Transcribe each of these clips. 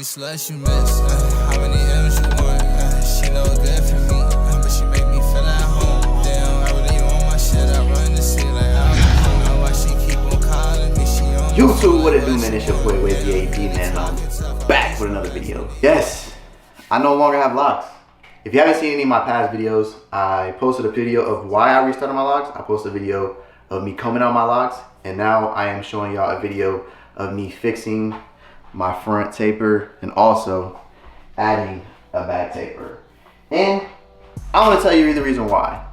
many sluts you miss? How many M's you want? She know it's good for me, but she make me feel at home. Damn, I really want my shit. I run the city like I don't know why she keep on calling me. She on YouTube, what it do, man? It's your boy Wavvvy, man. I'm back with another video. Yes, I no longer have locks. If you haven't seen any of my past videos, I posted a video of why I restarted my locks. I posted a video of me combing out my locks, and now I am showing y'all a video of me fixing my front taper and also adding a back taper. And I want to tell you the reason why.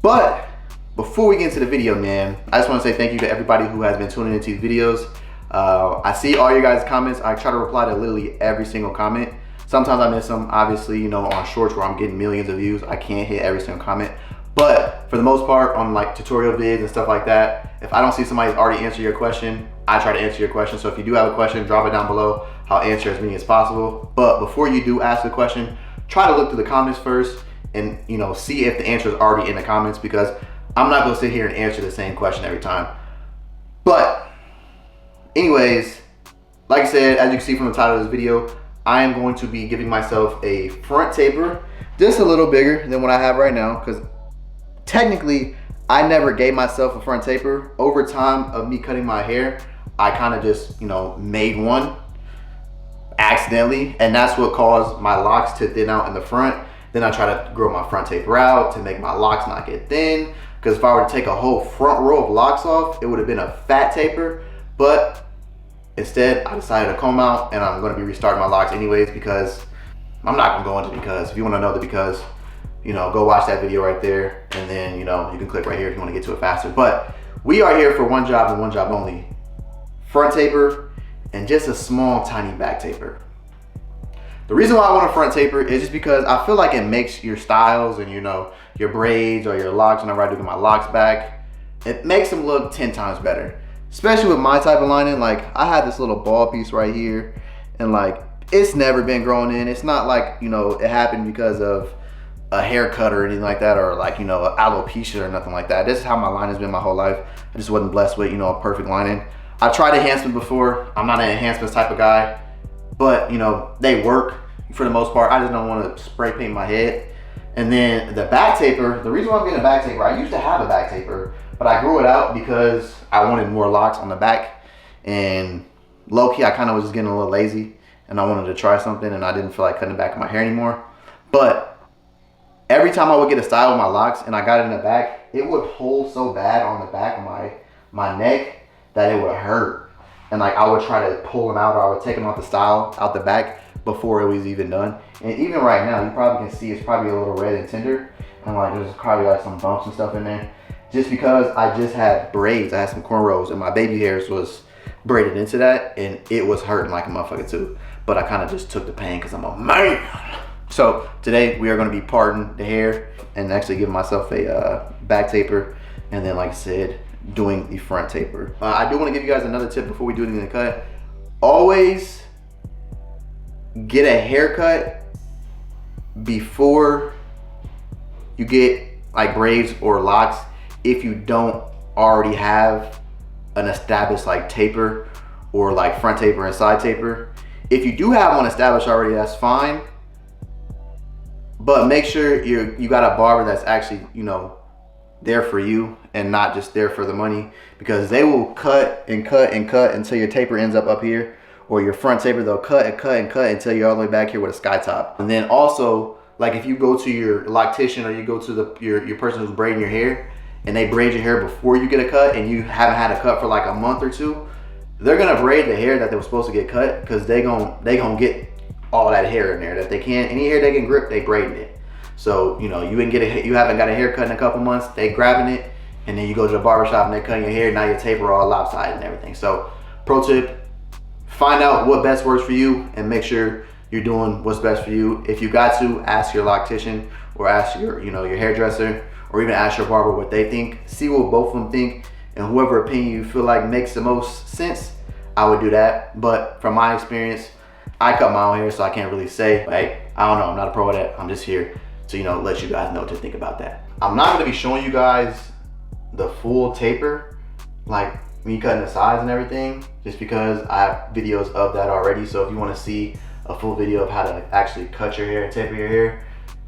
But before we get into the video, man, I just want to say thank you to everybody who has been tuning into these videos. I see all your guys' comments. I try to reply to literally every single comment. Sometimes I miss them, obviously, you know, on shorts where I'm getting millions of views, I can't hit every single comment. But for the most part, on like tutorial vids and stuff like that, if I don't see somebody's already answered your question, I try to answer your question. So if you do have a question, drop it down below. I'll answer as many as possible. But before you do ask the question, try to look through the comments first and, you know, see if the answer is already in the comments, because I'm not gonna sit here and answer the same question every time. But anyways, like I said, as you can see from the title of this video, I am going to be giving myself a front taper, just a little bigger than what I have right now, because technically I never gave myself a front taper. Over time of me cutting my hair, I kind of just, you know, made one accidentally, and that's what caused my locks to thin out in the front. Then I try to grow my front taper out to make my locks not get thin, because if I were to take a whole front row of locks off, it would have been a fat taper. But instead, I decided to comb out, and I'm going to be restarting my locks anyways, because I'm not going to go into because. If you want to know the because, you know, go watch that video right there, and then, you know, you can click right here if you want to get to it faster. But we are here for one job and one job only: front taper and just a small tiny back taper. The reason why I want a front taper is just because I feel like it makes your styles and, you know, your braids or your locks, whenever I do get my locks back, it makes them look 10 times better. Especially with my type of lining. Like, I had this little ball piece right here, and like, it's never been grown in. It's not like, you know, it happened because of a haircut or anything like that, or like, you know, alopecia or nothing like that. This is how my line has been my whole life. I just wasn't blessed with, you know, a perfect lining. I tried enhancement before. I'm not an enhancements type of guy, but, you know, they work for the most part. I just don't want to spray paint my head. And then the back taper, the reason why I'm getting a back taper, I used to have a back taper, but I grew it out because I wanted more locks on the back. And low-key, I kind of was just getting a little lazy, and I wanted to try something, and I didn't feel like cutting the back of my hair anymore. But every time I would get a style with my locks and I got it in the back, it would pull so bad on the back of my neck that it would hurt. And like, I would try to pull them out, or I would take them out the style, out the back, before it was even done. And even right now, you probably can see it's probably a little red and tender, and like, there's probably like some bumps and stuff in there, just because I just had braids. I had some cornrows, and my baby hairs was braided into that, and it was hurting like a motherfucker too. But I kind of just took the pain because I'm a man. So today we are going to be parting the hair and actually giving myself a back taper, and then, like I said, doing the front taper. I do want to give you guys another tip before we do anything to cut. Always get a haircut before you get like braids or locks, if you don't already have an established like taper or like front taper and side taper. If you do have one established already, that's fine, but make sure you got a barber that's actually, you know, there for you and not just there for the money, because they will cut and cut and cut until your taper ends up here, or your front taper, they'll cut and cut and cut until you're all the way back here with a sky top. And then also, like, if you go to your loctician, or you go to your person who's braiding your hair, and they braid your hair before you get a cut, and you haven't had a cut for like a month or two, they're gonna braid the hair that they were supposed to get cut, because they gonna get all that hair in there that they can. Any hair they can grip, they braiding it. So, you know, you haven't got a haircut in a couple months, they grabbing it, and then you go to the barbershop and they're cutting your hair, now your taper all lopsided and everything. So, pro tip, find out what best works for you and make sure you're doing what's best for you. If you got to, ask your loctician, or ask your, you know, your hairdresser, or even ask your barber what they think. See what both of them think, and whoever opinion you feel like makes the most sense, I would do that. But from my experience, I cut my own hair, so I can't really say. Like, I don't know, I'm not a pro at that. I'm just here to, you know, let you guys know what to think about that. I'm not gonna be showing you guys the full taper, like me cutting the sides and everything, just because I have videos of that already. So if you want to see a full video of how to actually cut your hair and taper your hair,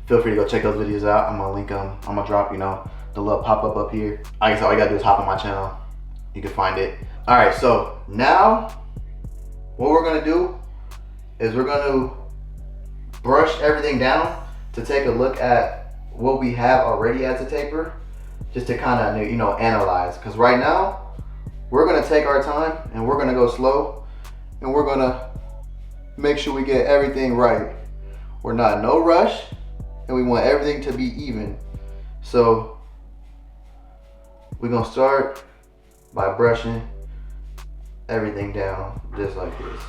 feel free to go check those videos out. I'm gonna link them. I'm gonna drop, you know, the little pop-up up here. I guess all you gotta do is hop on my channel. You can find it. All right, so now what we're gonna do is we're gonna brush everything down to take a look at what we have already as a taper, just to kind of, you know, analyze. Because right now we're gonna take our time and we're gonna go slow, and we're gonna make sure we get everything right. We're not in no rush, and we want everything to be even. So we're gonna start by brushing everything down just like this.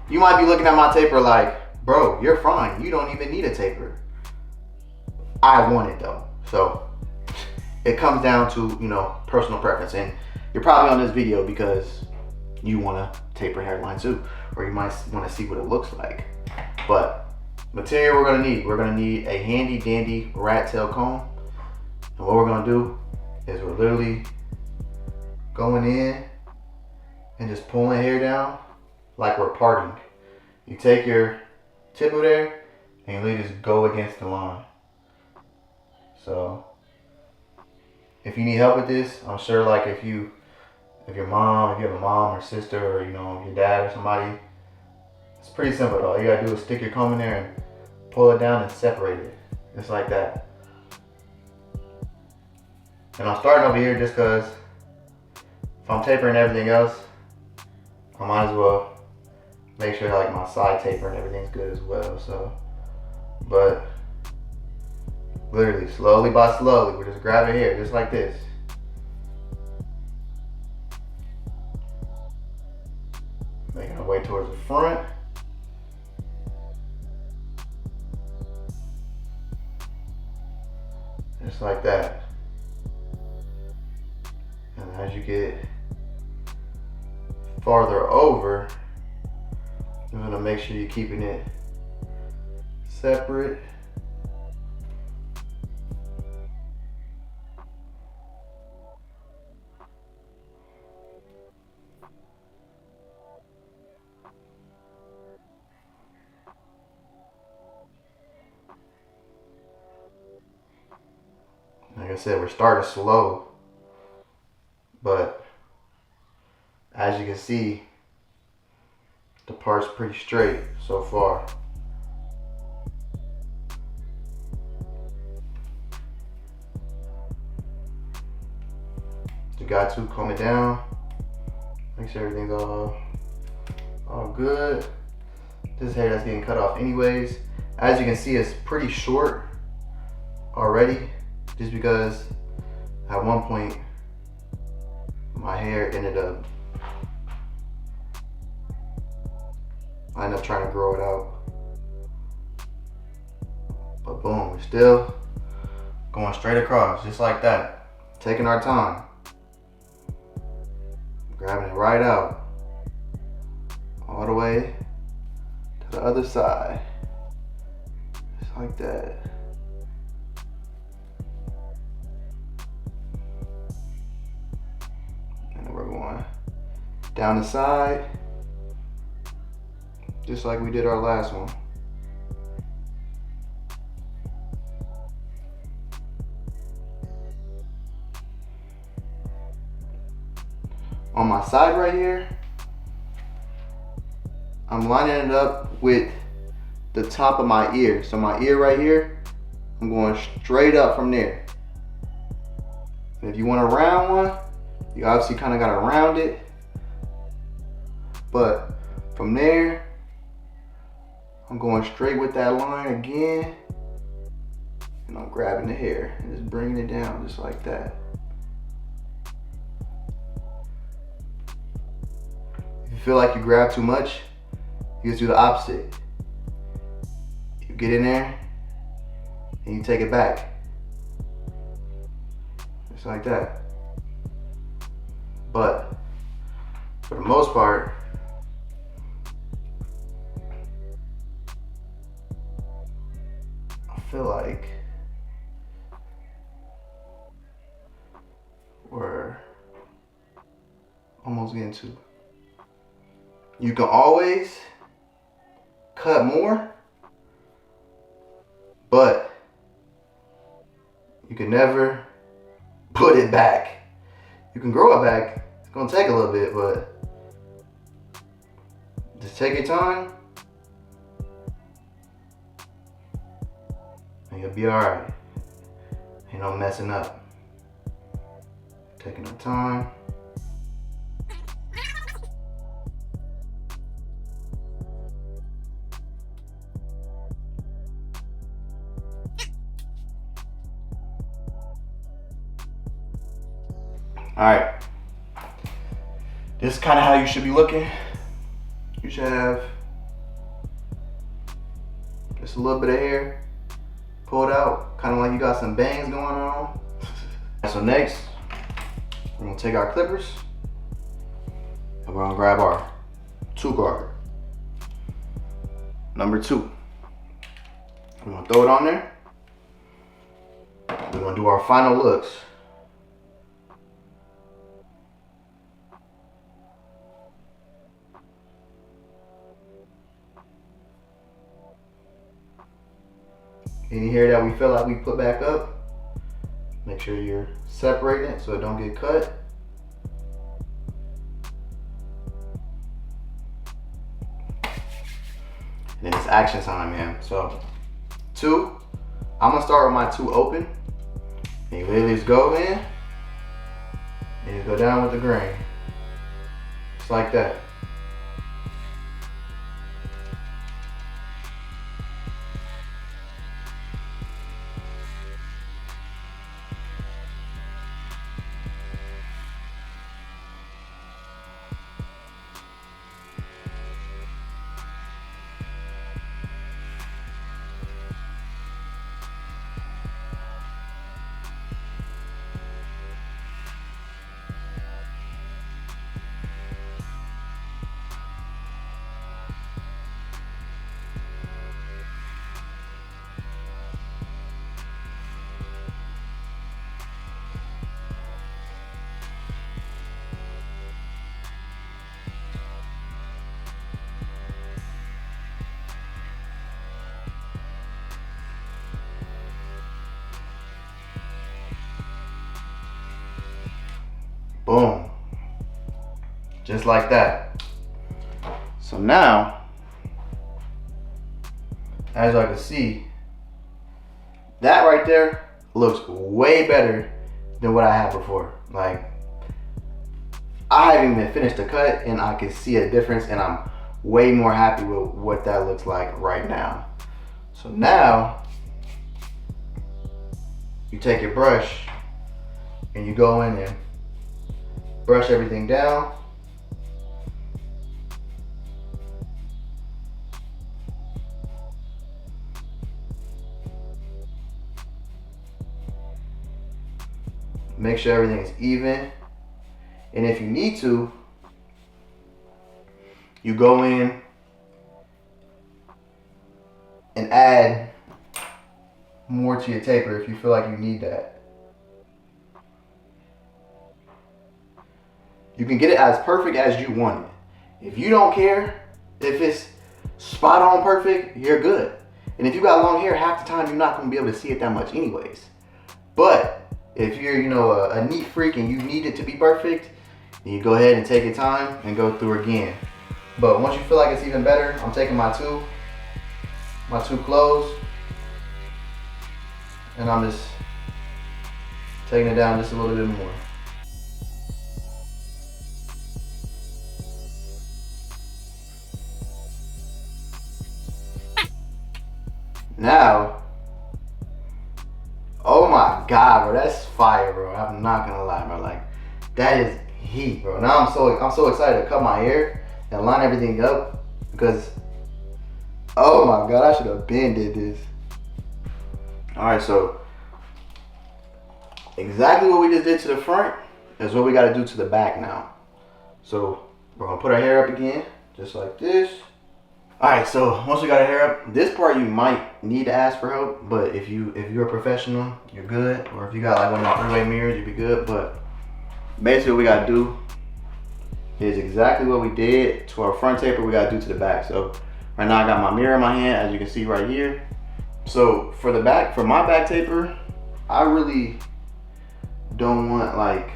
You might be looking at my taper like, bro, you're fine. You don't even need a taper. I want it though. So it comes down to, you know, personal preference. And you're probably on this video because you want to taper hairline too, or you might want to see what it looks like. But material we're gonna need a handy dandy rat tail comb. And what we're gonna do is we're literally going in and just pulling hair down like we're parting. You take your tip of there and you literally just go against the line. So if you need help with this, I'm sure, like if you have a mom or sister, or you know, your dad or somebody, it's pretty simple though. All you gotta do is stick your comb in there and pull it down and separate it, just like that. And I'm starting over here just because if I'm tapering everything else, I might as well make sure like my side taper and everything's good as well. So, but literally slowly by slowly, we're just grabbing here just like this. Making our way towards the front. Just like that. And as you get farther over, you're gonna make sure you're keeping it separate. Like I said, we're starting slow, but as you can see, the part's pretty straight so far. You got to comb it down, make sure everything's all good. This hair that's getting cut off anyways, as you can see, it's pretty short already, just because at one point my hair I ended up trying to grow it out, but boom, we're still going straight across just like that, taking our time, grabbing it right out all the way to the other side, just like that. And we're going down the side just like we did our last one. On my side right here, I'm lining it up with the top of my ear. So my ear right here, I'm going straight up from there. And if you want a round one, you obviously kind of got to round it. But from there, I'm going straight with that line again. And I'm grabbing the hair and just bringing it down just like that. If you feel like you grab too much, you just do the opposite. You get in there and you take it back. Just like that. But for the most part, I feel like we're almost getting to. You can always cut more, but you can never put it back. You can grow it back. It's gonna take a little bit, but just take your time and you'll be all right. Ain't no messing up. Taking your time. All right, this is kind of how you should be looking. You should have just a little bit of hair pulled out, kind of like you got some bangs going on. So next, we're gonna take our clippers and we're gonna grab our 2-guard. Number 2. We're gonna throw it on there. We're gonna do our final looks. Any hair that we feel like we put back up, make sure you're separating it so it don't get cut. And then it's action time, man. So 2, I'm gonna start with my 2 open. And you literally just go in and you go down with the grain. Just like that. Boom. Just like that. So now, as I can see, that right there looks way better than what I had before. Like, I haven't even finished the cut and I can see a difference, and I'm way more happy with what that looks like right now. So now, you take your brush and you go in there, brush everything down. Make sure everything is even. And if you need to, you go in and add more to your taper if you feel like you need that. You can get it as perfect as you want it. If you don't care if it's spot on perfect, you're good. And if you got long hair, half the time you're not going to be able to see it that much anyways. But if you're, a neat freak and you need it to be perfect, then you go ahead and take your time and go through again. But once you feel like it's even better, I'm taking my two clothes, and I'm just taking it down just a little bit more. Now, oh my God, bro, that's fire, bro. I'm not gonna lie, bro. Like, that is heat, bro. Now I'm so excited to cut my hair and line everything up because, oh my God, I should have been did this. All right, so exactly what we just did to the front is what we got to do to the back now. So we're gonna put our hair up again, just like this. All right, so once we got our hair up, this part you might need to ask for help, but if you're a professional, you're good. Or if you got like one of the 3-way mirrors, you'd be good. But basically what we gotta do is exactly what we did to our front taper, we gotta do to the back. So right now I got my mirror in my hand, as you can see right here. So for the back, for my back taper, I really don't want like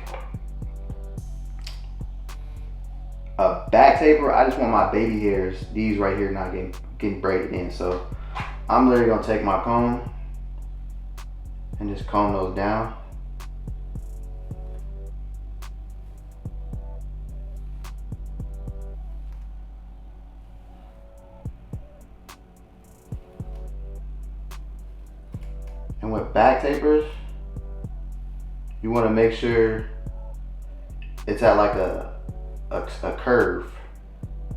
a back taper. I just want my baby hairs, these right here, not getting braided in. So I'm literally gonna take my comb and just comb those down. And with back tapers, you want to make sure it's at like a curve.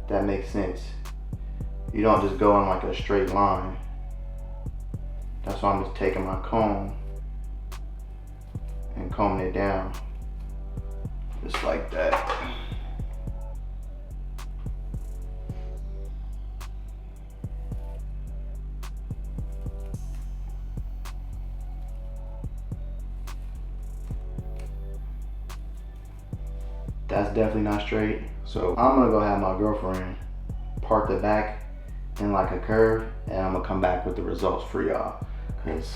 That makes sense. You don't just go in like a straight line. That's why I'm just taking my comb and combing it down, just like that. That's definitely not straight. So I'm gonna go have my girlfriend part the back in like a curve, and I'm gonna come back with the results for y'all, cause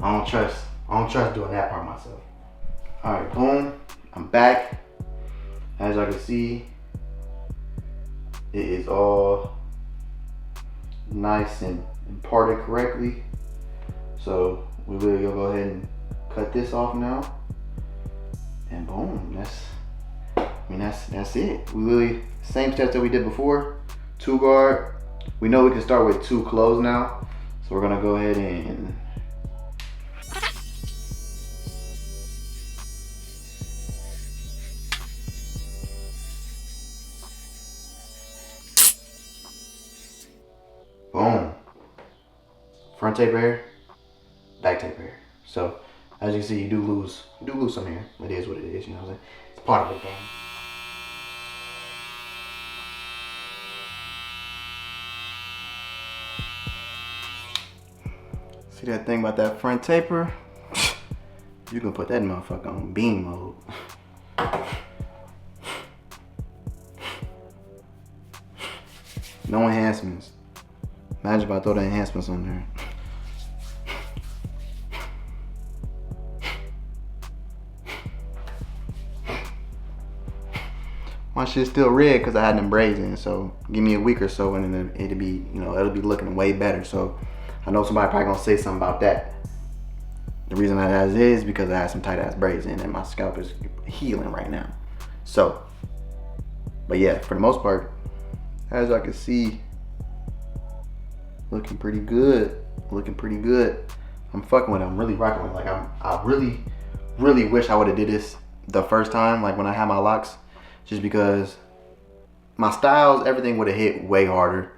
I don't trust doing that part myself. All right, boom, I'm back. As I can see, it is all nice and parted correctly. So we will go ahead and cut this off now, and boom, that's it. We really, same steps that we did before. 2 guard. We know we can start with 2 closed now. So we're gonna go ahead and boom. Front taper hair, back taper hair. So as you can see, you do lose some hair. It is what it is, you know what I'm saying? It's part of the game. See that thing about that front taper? You can put that motherfucker on beam mode. No enhancements. Imagine if I throw the enhancements on there. My shit's still red because I had them braids in, so give me a week or so and then it'll be, you know, it'll be looking way better. So I know somebody probably gonna say something about that. The reason that is because I had some tight ass braids in and my scalp is healing right now. So, but yeah, for the most part, as I can see, looking pretty good. I'm fucking with it. I'm really rocking with it. Like I really wish I would have did this the first time, like when I had my locks, just because my styles, everything would have hit way harder.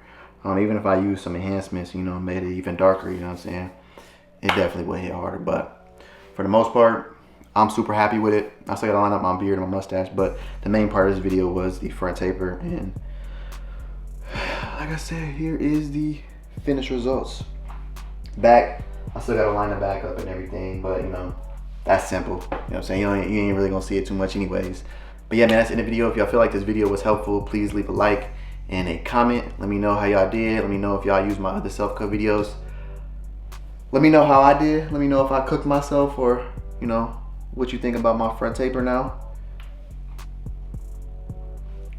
Even if I used some enhancements, you know, made it even darker, you know what I'm saying? It definitely would hit harder. But for the most part, I'm super happy with it. I still gotta line up my beard and my mustache, but the main part of this video was the front taper. And like I said, here is the finished results. Back, I still gotta line the back up and everything, but you know, that's simple. You know what I'm saying? You ain't really gonna see it too much anyways. But yeah, man, that's in the video. If y'all feel like this video was helpful, please leave a like and a comment. Let me know how y'all did. Let me know if y'all use my other self-cut videos. Let me know how I did. Let me know if I cooked myself, or you know, what you think about my front taper now.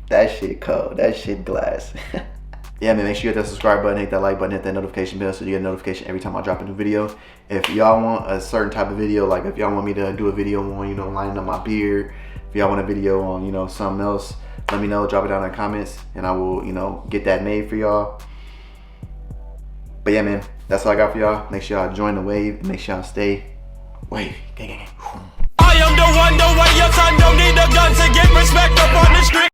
That shit cold. That shit glass. Yeah, man, make sure you hit that subscribe button, hit that like button, hit that notification bell so you get a notification every time I drop a new video. If y'all want a certain type of video, like if y'all want me to do a video on, you know, lining up my beard, if y'all want a video on, you know, something else, let me know, drop it down in the comments, and I will, you know, get that made for y'all. But yeah, man, that's all I got for y'all. Make sure y'all join the wave. Make sure y'all stay wavy. Gang, gang, gang. I am the one, the way your son don't need a gun to get respect up on the street.